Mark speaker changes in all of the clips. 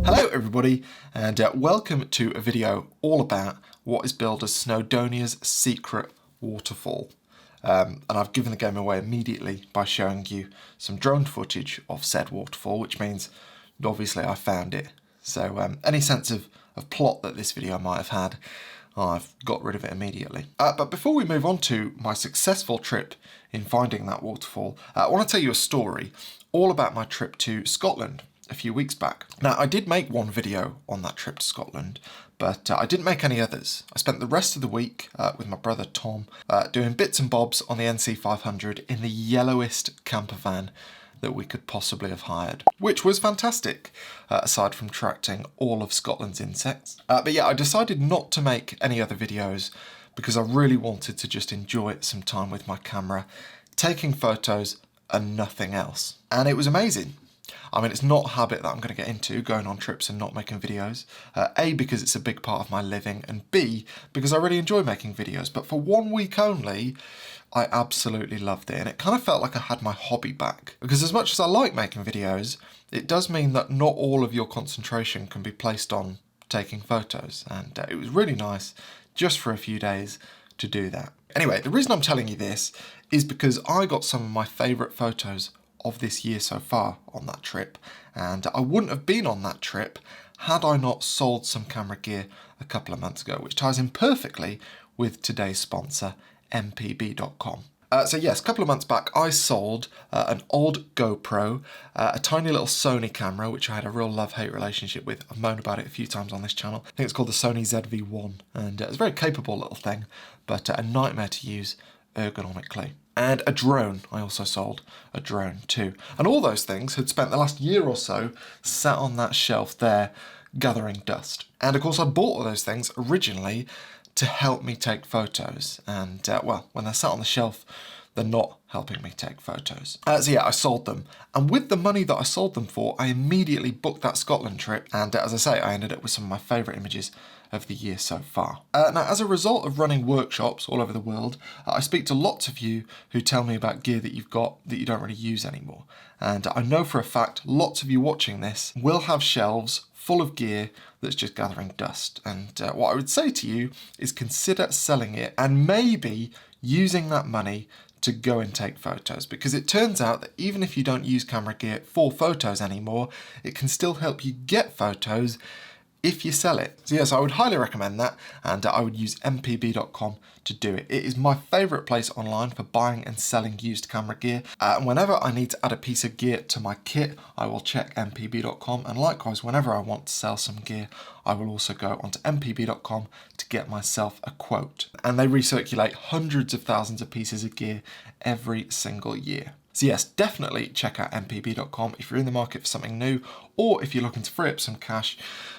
Speaker 1: Hello everybody, and welcome to a video all about what is billed as Snowdonia's secret waterfall. And I've given the game away immediately by showing you some drone footage of said waterfall, which means obviously I found it. So any sense of plot that this video might have had, I've got rid of it immediately. But before we move on to my successful trip in finding that waterfall, I want to tell you a story all about my trip to Scotland a few weeks back. Now, I did make one video on that trip to Scotland, but I didn't make any others. I spent the rest of the week with my brother Tom doing bits and bobs on the NC500 in the yellowest camper van that we could possibly have hired, which was fantastic, aside from attracting all of Scotland's insects. But yeah, I decided not to make any other videos because I really wanted to just enjoy some time with my camera, taking photos and nothing else. And it was amazing. I mean, it's not a habit that I'm going to get into, going on trips and not making videos. A, because it's a big part of my living, and B, because I really enjoy making videos. But for 1 week only, I absolutely loved it. And it kind of felt like I had my hobby back. Because as much as I like making videos, it does mean that not all of your concentration can be placed on taking photos. And it was really nice, just for a few days, to do that. Anyway, the reason I'm telling you this is because I got some of my favourite photos of this year so far on that trip, and I wouldn't have been on that trip had I not sold some camera gear a couple of months ago, which ties in perfectly with today's sponsor, mpb.com. So yes, a couple of months back I sold an old GoPro, a tiny little Sony camera which I had a real love-hate relationship with. I've moaned about it a few times on this channel. I think it's called the Sony ZV-1, and it's a very capable little thing, but a nightmare to use ergonomically. And a drone. I also sold a drone too. And all those things had spent the last year or so sat on that shelf there gathering dust. And of course I bought all those things originally to help me take photos. And well, when they're sat on the shelf, they're not helping me take photos. So yeah, I sold them. And with the money that I sold them for, I immediately booked that Scotland trip. And as I say, I ended up with some of my favourite images of the year so far. Now, as a result of running workshops all over the world, I speak to lots of you who tell me about gear that you've got that you don't really use anymore. And I know for a fact lots of you watching this will have shelves full of gear that's just gathering dust. And what I would say to you is consider selling it and maybe using that money to go and take photos, because it turns out that even if you don't use camera gear for photos anymore, it can still help you get photos if you sell it. So yes, I would highly recommend that, and I would use mpb.com to do it. It is my favourite place online for buying and selling used camera gear, and whenever I need to add a piece of gear to my kit, I will check mpb.com, and likewise, whenever I want to sell some gear, I will also go onto mpb.com to get myself a quote. And they recirculate hundreds of thousands of pieces of gear every single year. So yes, definitely check out mpb.com if you're in the market for something new, or if you're looking to free up some cash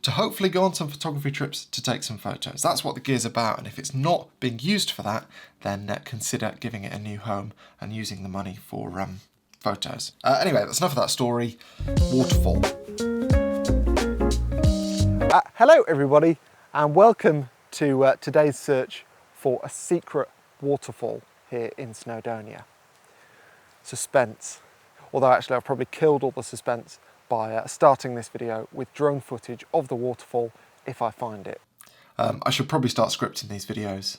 Speaker 1: to hopefully go on some photography trips to take some photos. That's what the gear's about, and if it's not being used for that, then consider giving it a new home and using the money for photos. Anyway, that's enough of that story. Waterfall.
Speaker 2: Hello everybody, and welcome to today's search for a secret waterfall here in Snowdonia. Suspense, although actually I've probably killed all the suspense by starting this video with drone footage of the waterfall if I find it.
Speaker 1: I should probably start scripting these videos.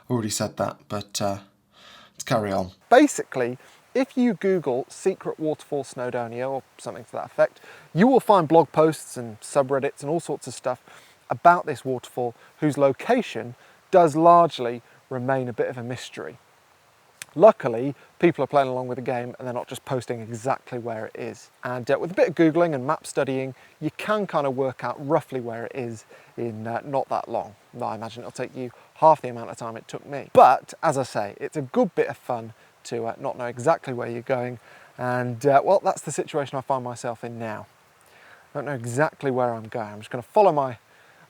Speaker 1: I already said that, but let's carry on.
Speaker 2: Basically, if you Google secret waterfall Snowdonia or something to that effect, you will find blog posts and subreddits and all sorts of stuff about this waterfall whose location does largely remain a bit of a mystery. Luckily, people are playing along with the game and they're not just posting exactly where it is. And with a bit of Googling and map studying, you can kind of work out roughly where it is in not that long. I imagine it'll take you half the amount of time it took me. But as I say, it's a good bit of fun to not know exactly where you're going. And well, that's the situation I find myself in now. I don't know exactly where I'm going. I'm just going to follow my, I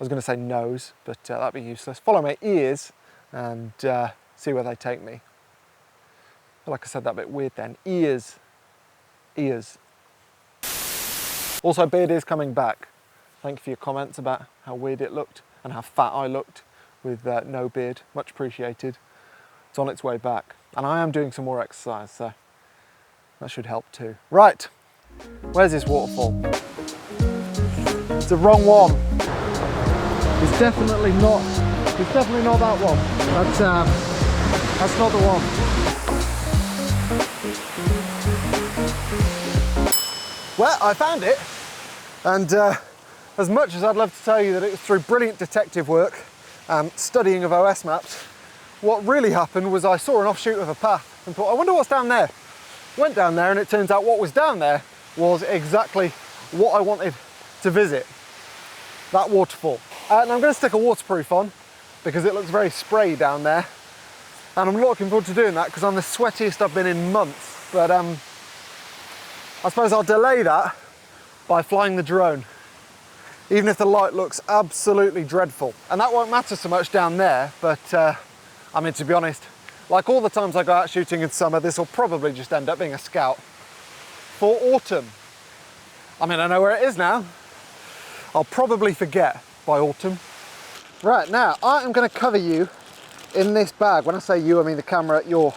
Speaker 2: was going to say nose, but that'd be useless. Follow my ears and see where they take me. Like I said that bit weird then. Ears. Ears. Also, beard is coming back. Thank you for your comments about how weird it looked and how fat I looked with no beard. Much appreciated. It's on its way back. And I am doing some more exercise, so That should help too. Right, where's this waterfall? It's the wrong one. It's definitely not that one. That's not the one. Well, I found it, and as much as I'd love to tell you that it was through brilliant detective work, studying of OS maps, what really happened was I saw an offshoot of a path and thought, I wonder what's down there. Went down there, and it turns out what was down there was exactly what I wanted to visit, that waterfall. And I'm going to stick a waterproof on because it looks very spray down there, and I'm looking forward to doing that because I'm the sweatiest I've been in months. But I suppose I'll delay that by flying the drone, even if the light looks absolutely dreadful. And that won't matter so much down there, but I mean, to be honest, like all the times I go out shooting in summer, this will probably just end up being a scout for autumn. I mean, I know where it is now. I'll probably forget by autumn. Right, now I am going to cover you in this bag. When I say you, I mean the camera you're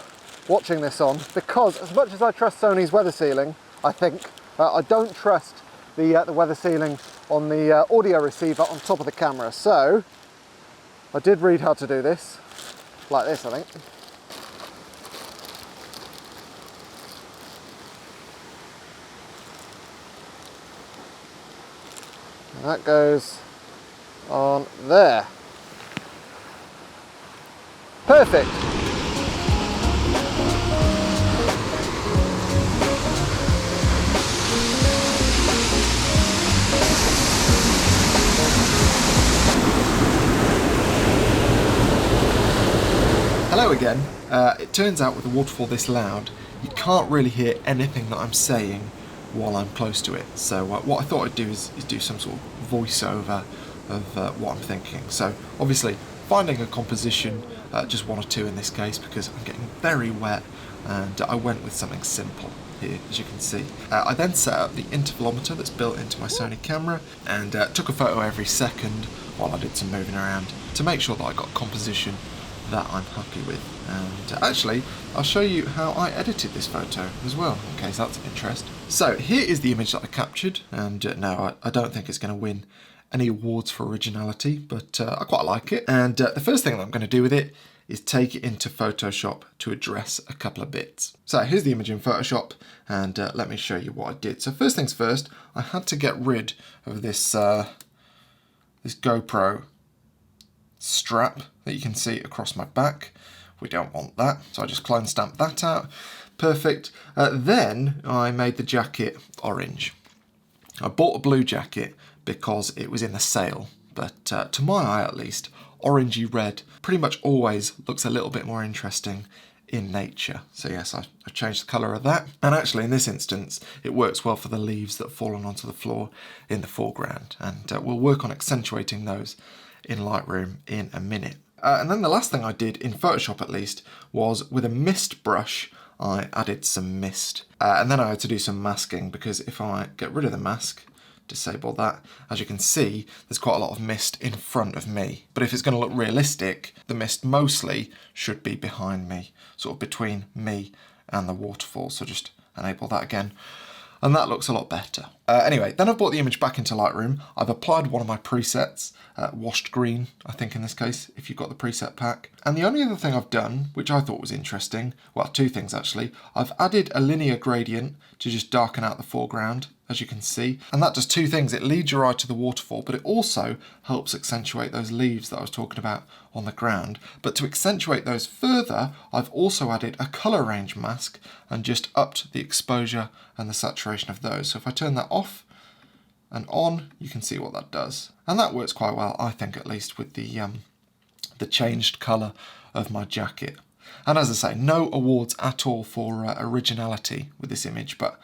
Speaker 2: watching this on, because as much as I trust Sony's weather sealing, I think, I don't trust the weather sealing on the audio receiver on top of the camera. So I did read how to do this, like this, I think. And that goes on there. Perfect.
Speaker 1: Hello again. It turns out with a waterfall this loud, you can't really hear anything that I'm saying while I'm close to it. So what I thought I'd do is do some sort of voiceover of what I'm thinking. So obviously finding a composition, just one or two in this case, because I'm getting very wet, and I went with something simple here, as you can see. I then set up the intervalometer that's built into my Sony camera, and took a photo every second while I did some moving around to make sure that I got composition that I'm happy with. And actually, I'll show you how I edited this photo as well, in case that's of interest. So here is the image that I captured, and no, I don't think it's going to win any awards for originality, but I quite like it. And the first thing that I'm going to do with it is take it into Photoshop to address a couple of bits. So here's the image in Photoshop, and let me show you what I did. So first things first, I had to get rid of this this GoPro strap that you can see across my back. We don't want that, so I just clone stamped that out. Perfect. Then I made the jacket orange. I bought a blue jacket because it was in the sale, but to my eye at least, orangey red pretty much always looks a little bit more interesting in nature. So yes, I've changed the colour of that. And actually in this instance, it works well for the leaves that have fallen onto the floor in the foreground. And we'll work on accentuating those in Lightroom in a minute. And then the last thing I did, in Photoshop at least, was with a mist brush, I added some mist. And then I had to do some masking, because if I get rid of the mask, disable that, as you can see, there's quite a lot of mist in front of me. But if it's going to look realistic, the mist mostly should be behind me, sort of between me and the waterfall. So just enable that again. And that looks a lot better. Anyway, then I've brought the image back into Lightroom. I've applied one of my presets, washed green, I think in this case, if you've got the preset pack. And the only other thing I've done, which I thought was interesting, well, two things actually, I've added a linear gradient to just darken out the foreground, as you can see. And that does two things. It leads your eye to the waterfall, but it also helps accentuate those leaves that I was talking about on the ground. But to accentuate those further, I've also added a color range mask and just upped the exposure and the saturation of those. So if I turn that off and on, you can see what that does. And that works quite well, I think, at least with the changed color of my jacket. And as I say, no awards at all for originality with this image, but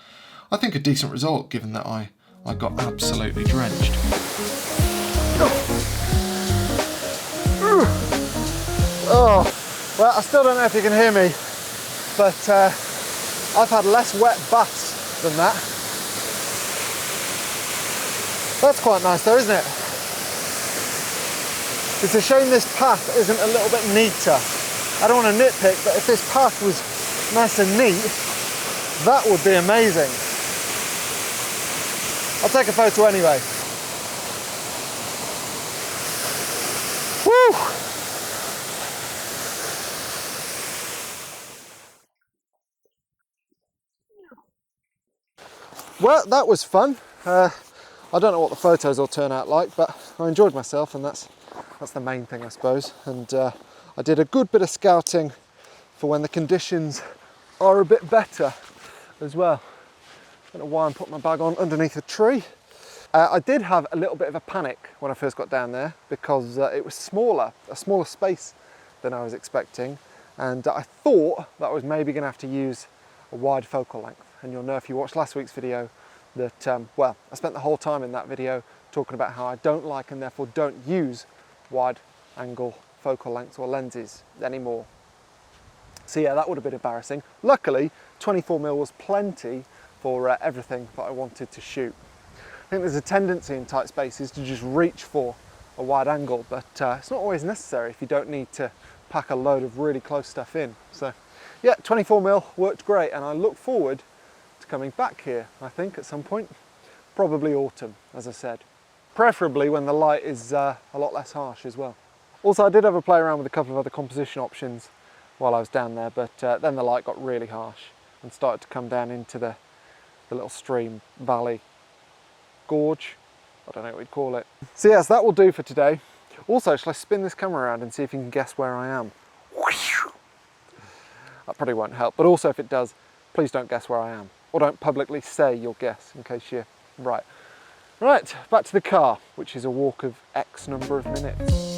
Speaker 1: I think a decent result given that I got absolutely drenched.
Speaker 2: Oh, well, I still don't know if you can hear me, but I've had less wet baths than that. That's quite nice though, isn't it? It's a shame this path isn't a little bit neater. I don't want to nitpick, but if this path was nice and neat, That would be amazing. I'll take a photo anyway. Woo! Well, that was fun. I don't know what the photos will turn out like, but I enjoyed myself, and that's the main thing, I suppose. And I did a good bit of scouting for when the conditions are a bit better as well. I don't know why I'm putting my bag on underneath a tree. I did have a little bit of a panic when I first got down there because it was a smaller space than I was expecting, and I thought that I was maybe going to have to use a wide focal length. And you'll know if you watched last week's video that, well, I spent the whole time in that video talking about how I don't like and therefore don't use wide angle focal lengths or lenses anymore. So yeah, that would have been embarrassing. Luckily, 24mm was plenty for everything that I wanted to shoot. I think there's a tendency in tight spaces to just reach for a wide angle, but it's not always necessary if you don't need to pack a load of really close stuff in. So yeah, 24mm worked great, and I look forward to coming back here, I think, at some point. Probably autumn, as I said. Preferably when the light is a lot less harsh as well. Also, I did have a play around with a couple of other composition options while I was down there, but then the light got really harsh and started to come down into the little stream, valley, gorge, I don't know what we'd call it. So yes, that will do for today. Also, shall I spin this camera around and see if you can guess where I am? That probably won't help, but also if it does, please don't guess where I am. Or don't publicly say you'll guess, in case you're right. Right, back to the car, which is a walk of X number of minutes.